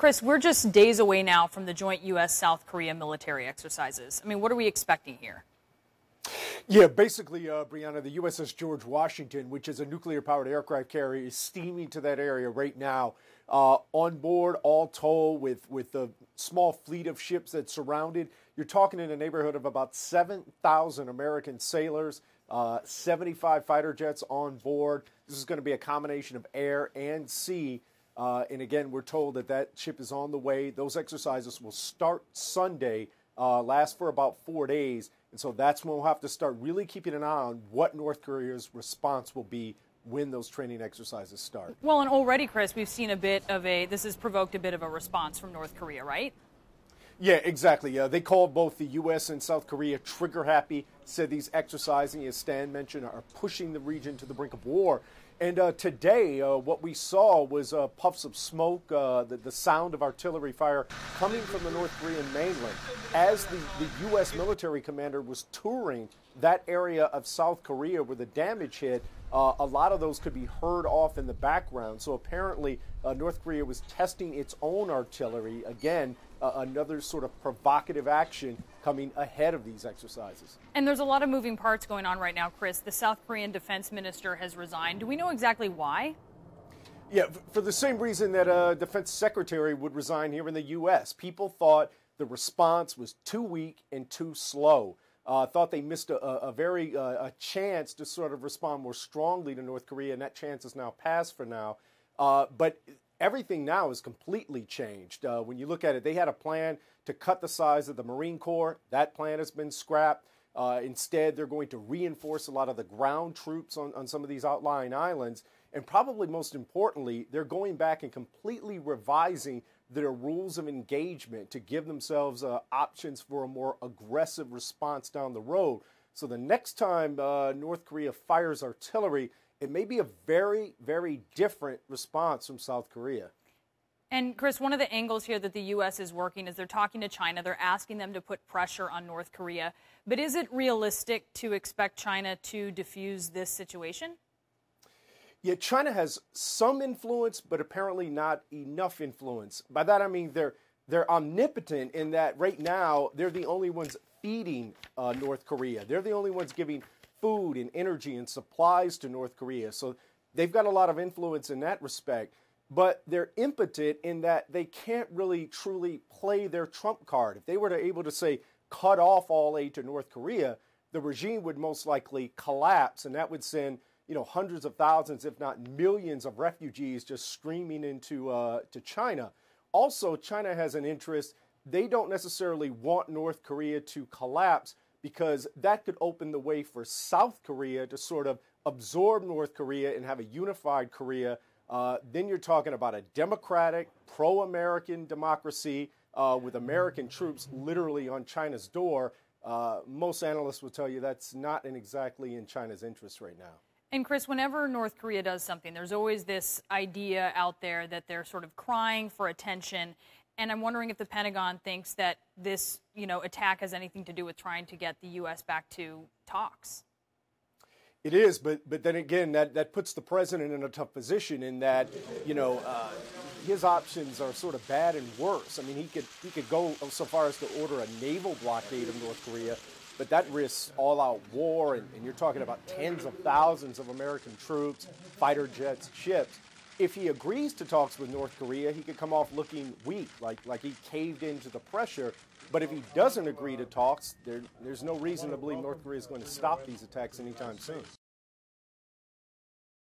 Chris, we're just days away now from the joint U.S.-South Korea military exercises. I mean, what are we expecting here? Yeah, basically, Brianna, the USS George Washington, which is a nuclear-powered aircraft carrier, is steaming to that area right now. On board, all told, with the small fleet of ships that surround it, you're talking in a neighborhood of about 7,000 American sailors, 75 fighter jets on board. This is going to be a combination of air and sea. And again, we're told that that ship is on the way. Those exercises will start Sunday, last for about 4 days. And so that's when we'll have to start really keeping an eye on what North Korea's response will be when those training exercises start. Well, and already, Chris, we've seen this has provoked a bit of a response from North Korea, right? Yeah, exactly. They called both the U.S. and South Korea trigger happy, said these exercising, as Stan mentioned, are pushing the region to the brink of war. And today, what we saw was puffs of smoke, the sound of artillery fire coming from the North Korean mainland. As the U.S. military commander was touring that area of South Korea where the damage hit, a lot of those could be heard off in the background. So apparently, North Korea was testing its own artillery. Again, another sort of provocative action coming ahead of these exercises. And there's a lot of moving parts going on right now, Chris. The South Korean defense minister has resigned. Do we know exactly why? Yeah, for the same reason that a defense secretary would resign here in the U.S. People thought the response was too weak and too slow. Thought they missed a chance to sort of respond more strongly to North Korea, and that chance is now passed for now. But everything now is completely changed. When you look at it, they had a plan to cut the size of the Marine Corps. That plan has been scrapped. Instead, they're going to reinforce a lot of the ground troops on some of these outlying islands. And probably most importantly, they're going back and completely revising their rules of engagement to give themselves options for a more aggressive response down the road. So the next time North Korea fires artillery, it may be a very, very different response from South Korea. And, Chris, one of the angles here that the U.S. is working is they're talking to China. They're asking them to put pressure on North Korea. But is it realistic to expect China to defuse this situation? Yeah, China has some influence, but apparently not enough influence. By that I mean they're omnipotent in that right now they're the only ones feeding North Korea. They're the only ones giving food and energy and supplies to North Korea. So they've got a lot of influence in that respect. But they're impotent in that they can't really truly play their trump card. If they were able to say cut off all aid to North Korea, the regime would most likely collapse, and that would send hundreds of thousands, if not millions, of refugees just streaming into to China. Also, China has an interest. They don't necessarily want North Korea to collapse because that could open the way for South Korea to sort of absorb North Korea and have a unified Korea. Then you're talking about a democratic, pro-American democracy with American troops literally on China's door. Most analysts will tell you that's not exactly in China's interest right now. And, Chris, whenever North Korea does something, there's always this idea out there that they're sort of crying for attention. And I'm wondering if the Pentagon thinks that this, attack has anything to do with trying to get the U.S. back to talks. It is, but then again, that puts the president in a tough position in that, his options are sort of bad and worse. I mean, he could go so far as to order a naval blockade of North Korea, but that risks all-out war, and you're talking about tens of thousands of American troops, fighter jets, ships. If he agrees to talks with North Korea, he could come off looking weak, like he caved into the pressure. But if he doesn't agree to talks, there's no reason to believe North Korea is going to stop these attacks anytime soon.